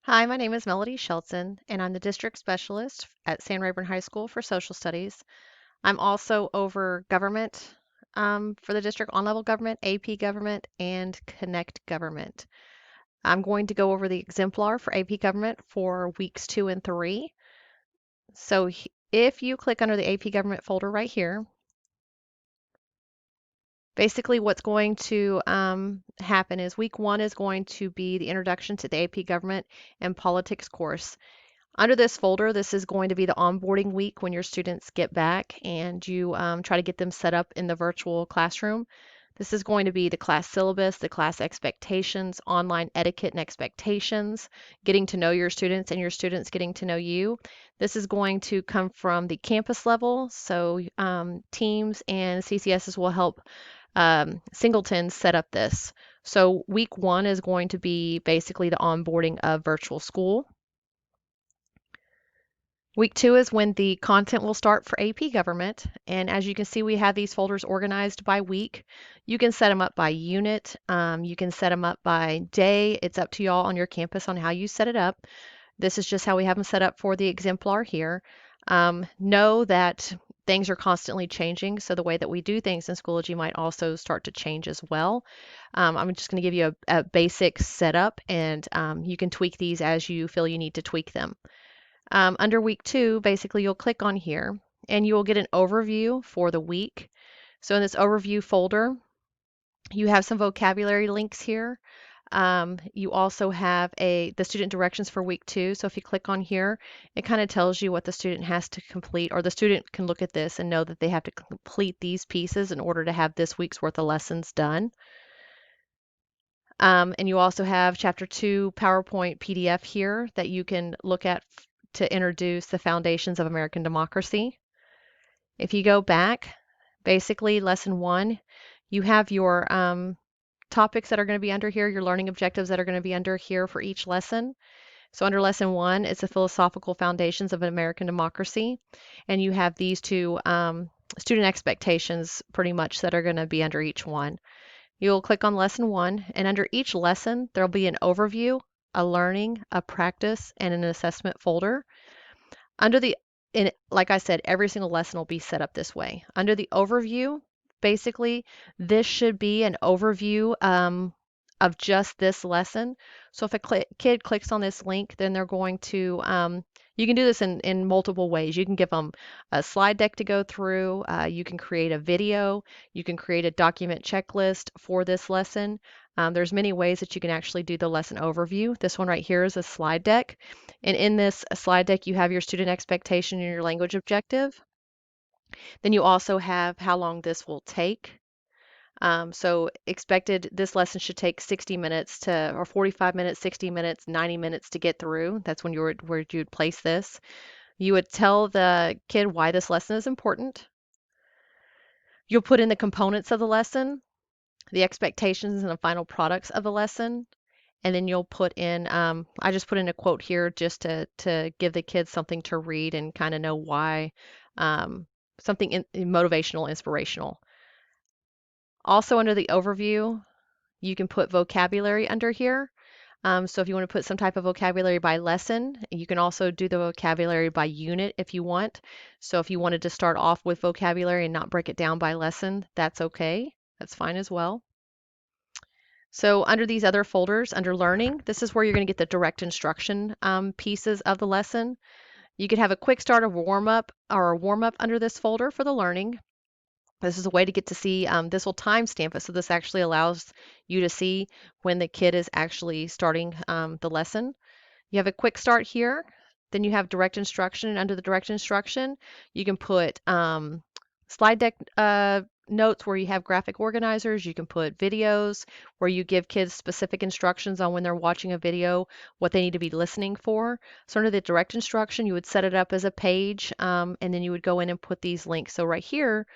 Hi, my name is Melody Shelton, and I'm the district specialist at San Rayburn High School for social studies. I'm also over government for the district on level government, AP government, and Connect government. I'm going to go over the exemplar for AP government for weeks 2 and 3. So if you click under the AP government folder right here, basically what's going to happen is week 1 is going to be the introduction to the AP government and politics course. Under this folder, this is going to be the onboarding week when your students get back and you try to get them set up in the virtual classroom. This is going to be the class syllabus, the class expectations, online etiquette and expectations, getting to know your students and your students getting to know you. This is going to come from the campus level, so teams and CCSs will help singletons set up this. So week 1 is going to be basically the onboarding of virtual school. Week 2 is when the content will start for AP Government. And as you can see, we have these folders organized by week. You can set them up by unit. You can set them up by day. It's up to y'all on your campus on how you set it up. This is just how we have them set up for the exemplar here. Know that things are constantly changing, so the way that we do things in Schoology might also start to change as well. I'm just going to give you a basic setup, and you can tweak these as you feel you need to tweak them. Under week 2, basically you'll click on here and you will get an overview for the week. So in this overview folder, you have some vocabulary links here. You also have the student directions for week 2. So if you click on here, it kind of tells you what the student has to complete, or the student can look at this and know that they have to complete these pieces in order to have this week's worth of lessons done. And you also have Chapter 2 PowerPoint PDF here that you can look at to introduce the foundations of American democracy. If you go back, basically Lesson 1, you have your topics that are going to be under here, your learning objectives that are going to be under here for each lesson. So under Lesson 1, it's the philosophical foundations of American democracy. And you have these two student expectations pretty much that are going to be under each one. You'll click on Lesson 1, and under each lesson, there'll be an overview, a learning, a practice, and an assessment folder. Under the, like I said, every single lesson will be set up this way. Under the overview, basically, this should be an overview of just this lesson. So if a kid clicks on this link, then they're going to, you can do this in multiple ways. You can give them a slide deck to go through. You can create a video. You can create a document checklist for this lesson. There's many ways that you can actually do the lesson overview. This one right here is a slide deck. And in this slide deck, you have your student expectation and your language objective. Then you also have how long this will take. So expected this lesson should take 60 minutes to, or 45 minutes, 60 minutes, 90 minutes to get through. That's when where you'd place this. You would tell the kid why this lesson is important. You'll put in the components of the lesson, the expectations and the final products of the lesson. And then you'll put in, I just put in a quote here just to give the kids something to read and kind of know why, something motivational, inspirational. Also under the overview, you can put vocabulary under here. So if you want to put some type of vocabulary by lesson, you can also do the vocabulary by unit if you want. So if you wanted to start off with vocabulary and not break it down by lesson, that's okay. That's fine as well. So under these other folders, under learning, this is where you're going to get the direct instruction pieces of the lesson. You could have a quick start of warm-up or a warm-up under this folder for the learning. This is a way to get to see, this will timestamp it, so this actually allows you to see when the kid is actually starting the lesson. You have a quick start here, then you have direct instruction, and under the direct instruction, you can put slide deck notes where you have graphic organizers. You can put videos where you give kids specific instructions on when they're watching a video, what they need to be listening for. So under the direct instruction, you would set it up as a page, and then you would go in and put these links. So right here,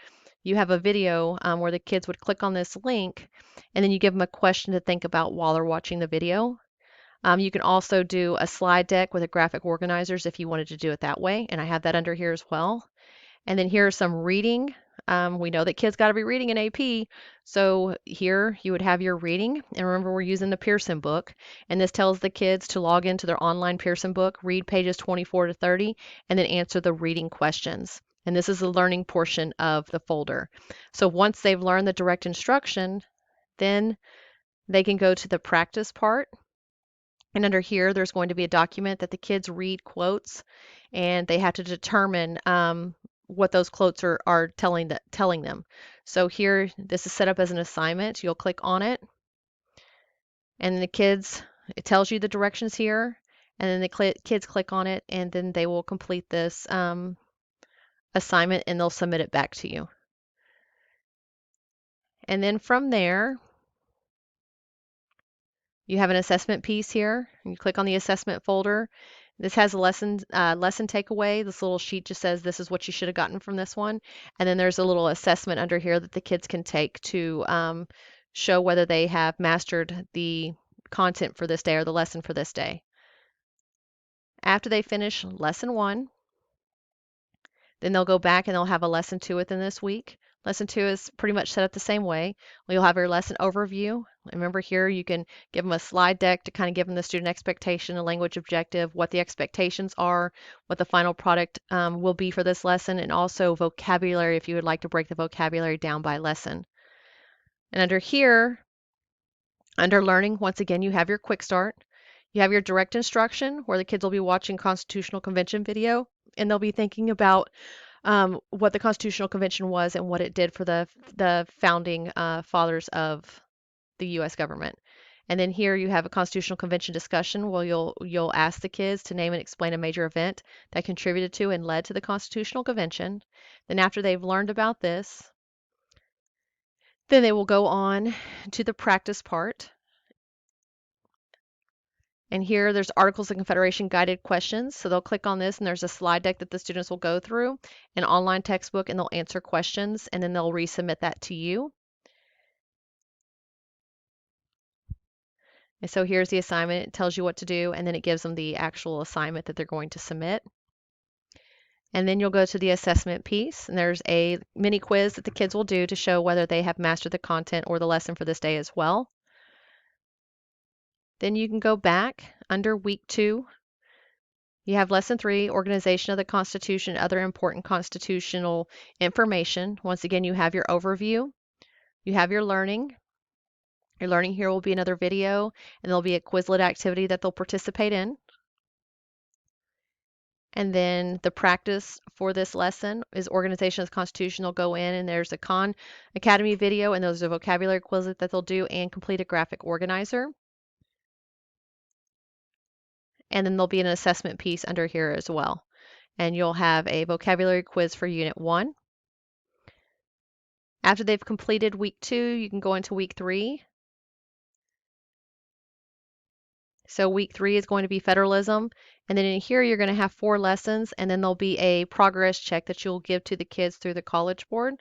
you have a video where the kids would click on this link, and then you give them a question to think about while they're watching the video. You can also do a slide deck with a graphic organizers if you wanted to do it that way, and I have that under here as well. And then here are some reading We know that kids got to be reading in AP, so here you would have your reading. And remember, we're using the Pearson book, and this tells the kids to log into their online Pearson book, read pages 24 to 30, and then answer the reading questions. And this is the learning portion of the folder. So once they've learned the direct instruction, then they can go to the practice part. And under here, there's going to be a document that the kids read quotes, and they have to determine what those quotes are telling them. So here, this is set up as an assignment. You'll click on it, and the kids, it tells you the directions here, and then the kids click on it, and then they will complete this assignment, and they'll submit it back to you. And then from there, you have an assessment piece here. You click on the assessment folder. This has a lesson takeaway. This little sheet just says this is what you should have gotten from this one. And then there's a little assessment under here that the kids can take to show whether they have mastered the content for this day or the lesson for this day. After they finish lesson 1, then they'll go back and they'll have a lesson 2 within this week. Lesson 2 is pretty much set up the same way. You'll have your lesson overview. Remember here, you can give them a slide deck to kind of give them the student expectation, a language objective, what the expectations are, what the final product will be for this lesson, and also vocabulary if you would like to break the vocabulary down by lesson. And under here, under learning, once again, you have your quick start. You have your direct instruction where the kids will be watching Constitutional Convention video and they'll be thinking about what the Constitutional Convention was and what it did for the founding fathers of the U.S. government. And then here you have a Constitutional Convention discussion where you'll ask the kids to name and explain a major event that contributed to and led to the Constitutional Convention. Then after they've learned about this, then they will go on to the practice part. And here there's Articles of Confederation guided questions. So they'll click on this and there's a slide deck that the students will go through, an online textbook, and they'll answer questions and then they'll resubmit that to you. And so here's the assignment. It tells you what to do and then it gives them the actual assignment that they're going to submit. And then you'll go to the assessment piece and there's a mini quiz that the kids will do to show whether they have mastered the content or the lesson for this day as well. Then you can go back under week 2. You have lesson 3, organization of the Constitution, other important constitutional information. Once again, you have your overview. You have your learning. Your learning here will be another video, and there'll be a Quizlet activity that they'll participate in. And then the practice for this lesson is organization of the Constitution. They'll go in, and there's a Khan Academy video, and there's a vocabulary Quizlet that they'll do, and complete a graphic organizer. And then there'll be an assessment piece under here as well. And you'll have a vocabulary quiz for Unit 1. After they've completed week 2, you can go into week 3. So week 3 is going to be federalism. And then in here, you're going to have 4 lessons, and then there'll be a progress check that you'll give to the kids through the College Board.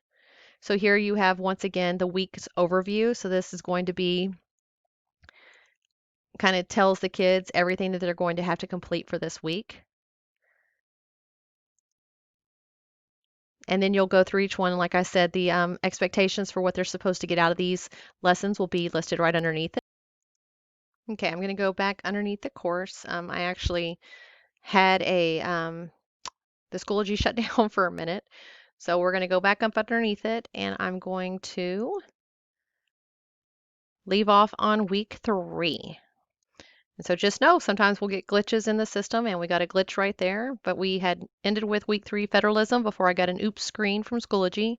So here you have, once again, the week's overview. So this is going to be kind of tells the kids everything that they're going to have to complete for this week. And then you'll go through each one. Like I said, the expectations for what they're supposed to get out of these lessons will be listed right underneath it. Okay, I'm going to go back underneath the course. I actually had the Schoology shut down for a minute. So we're going to go back up underneath it and I'm going to leave off on week 3. And so just know sometimes we'll get glitches in the system and we got a glitch right there, but we had ended with week 3 federalism before I got an oops screen from Schoology.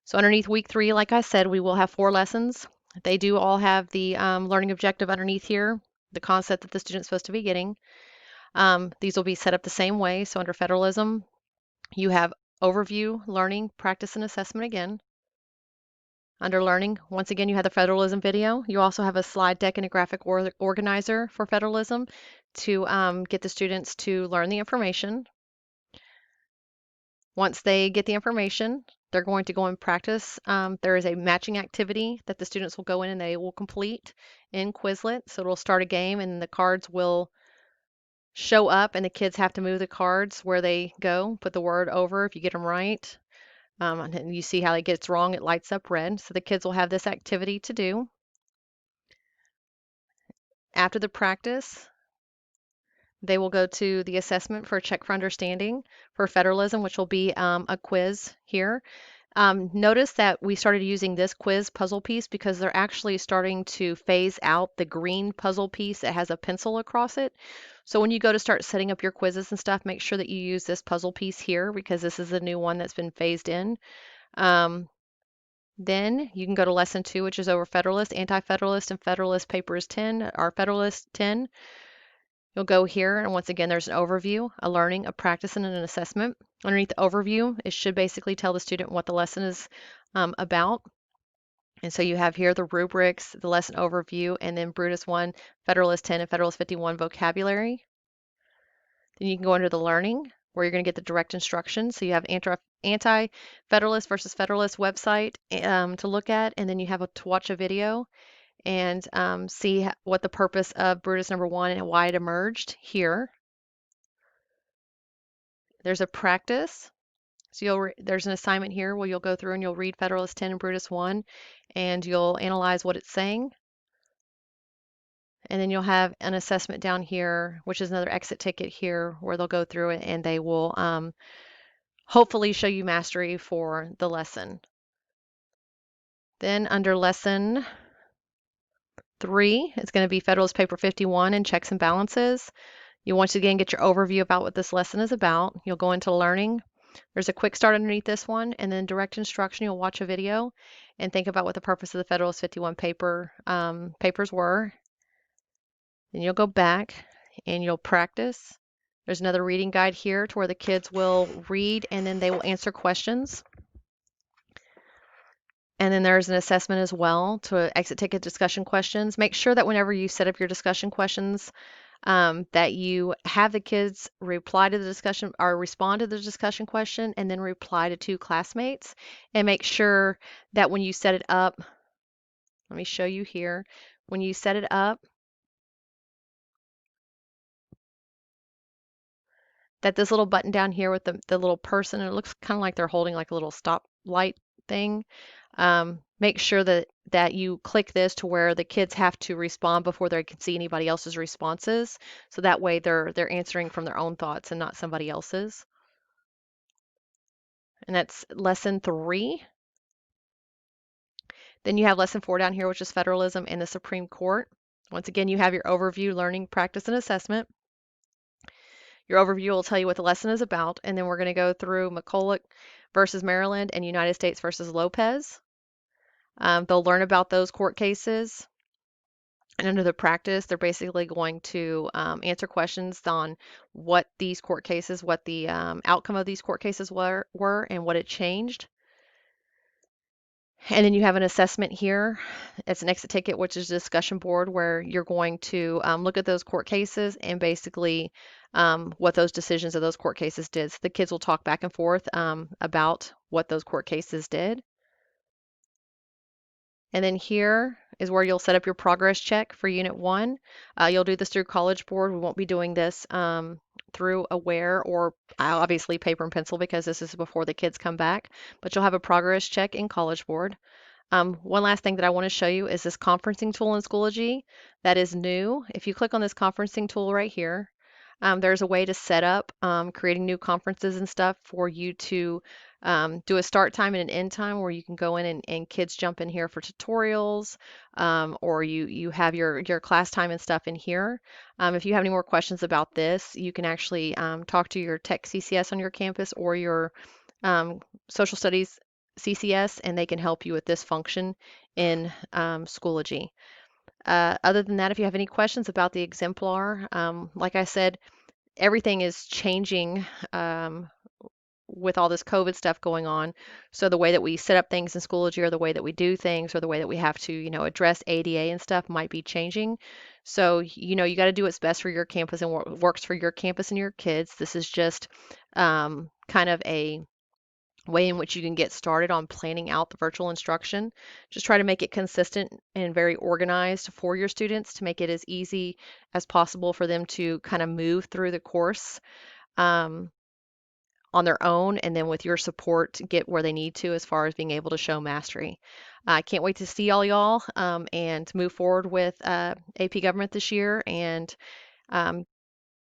So underneath week 3, like I said, we will have 4 lessons. They do all have the learning objective underneath here, the concept that the student's supposed to be getting. These will be set up the same way. So under federalism, you have overview, learning, practice, and assessment again. Under learning, once again, you have the federalism video. You also have a slide deck and a graphic organizer for federalism to get the students to learn the information. Once they get the information, they're going to go and practice. There is a matching activity that the students will go in and they will complete in Quizlet. So it'll start a game and the cards will show up and the kids have to move the cards where they go, put the word over if you get them right. And you see how it gets wrong, it lights up red. So the kids will have this activity to do. After the practice, they will go to the assessment for a check for understanding for federalism, which will be a quiz here. Notice that we started using this quiz puzzle piece because they're actually starting to phase out the green puzzle piece that has a pencil across it. So when you go to start setting up your quizzes and stuff, make sure that you use this puzzle piece here because this is a new one that's been phased in. Um, then you can go to lesson 2, which is over Federalist, Anti-Federalist, and Federalist Papers 10, or Federalist 10. You'll go here, and once again, there's an overview, a learning, a practice, and an assessment. Underneath the overview, it should basically tell the student what the lesson is about. And so you have here the rubrics, the lesson overview, and then Brutus 1, Federalist 10, and Federalist 51 vocabulary. Then you can go under the learning, where you're going to get the direct instructions. So you have anti-Federalist versus Federalist website to look at, and then you have to watch a video and see what the purpose of Brutus number 1 and why it emerged here. There's a practice. So there's an assignment here where you'll go through and you'll read Federalist 10 and Brutus 1, and you'll analyze what it's saying. And then you'll have an assessment down here, which is another exit ticket here, where they'll go through it and they will hopefully show you mastery for the lesson. Then under lesson 3, it's going to be Federalist Paper 51 and checks and balances. You once again get your overview about what this lesson is about. You'll go into learning. There's a quick start underneath this one, and then direct instruction. You'll watch a video and think about what the purpose of the Federalist 51 papers were. Then you'll go back and you'll practice. There's another reading guide here to where the kids will read and then they will answer questions. And then there's an assessment as well to exit ticket discussion questions. Make sure that whenever you set up your discussion questions, that you have the kids reply to the discussion or respond to the discussion question and then reply to 2 classmates. And make sure that when you set it up, let me show you here, when you set it up, that this little button down here with the little person, it looks kind of like they're holding like a little stop light thing. Make sure that you click this to where the kids have to respond before they can see anybody else's responses. So that way they're answering from their own thoughts and not somebody else's. And that's lesson 3. Then you have lesson 4 down here, which is federalism and the Supreme Court. Once again, you have your overview, learning, practice, and assessment. Your overview will tell you what the lesson is about, and then we're going to go through McCulloch versus Maryland and United States versus Lopez. They'll learn about those court cases. And under the practice, they're basically going to answer questions on what these court cases, what the outcome of these court cases were and what it changed. And then you have an assessment here. It's an exit ticket, which is a discussion board where you're going to look at those court cases and basically what those decisions of those court cases did. So the kids will talk back and forth about what those court cases did. And then here is where you'll set up your progress check for Unit 1. You'll do this through College Board. We won't be doing this through Aware or obviously paper and pencil because this is before the kids come back, but you'll have a progress check in College Board. One last thing that I want to show you is this conferencing tool in Schoology that is new. If you click on this conferencing tool right here, there's a way to set up creating new conferences and stuff for you to do a start time and an end time where you can go in and kids jump in here for tutorials, or you have your class time and stuff in here. If you have any more questions about this, you can actually talk to your tech CCS on your campus or your social studies CCS, and they can help you with this function in Schoology. Other than that, if you have any questions about the exemplar, like I said, everything is changing with all this COVID stuff going on. So the way that we set up things in Schoology or the way that we do things or the way that we have to, address ADA and stuff might be changing. So, you got to do what's best for your campus and what works for your campus and your kids. This is just kind of a way in which you can get started on planning out the virtual instruction. Just try to make it consistent and very organized for your students to make it as easy as possible for them to kind of move through the course. on their own, and then with your support, get where they need to as far as being able to show mastery. I can't wait to see all y'all and move forward with AP Government this year. And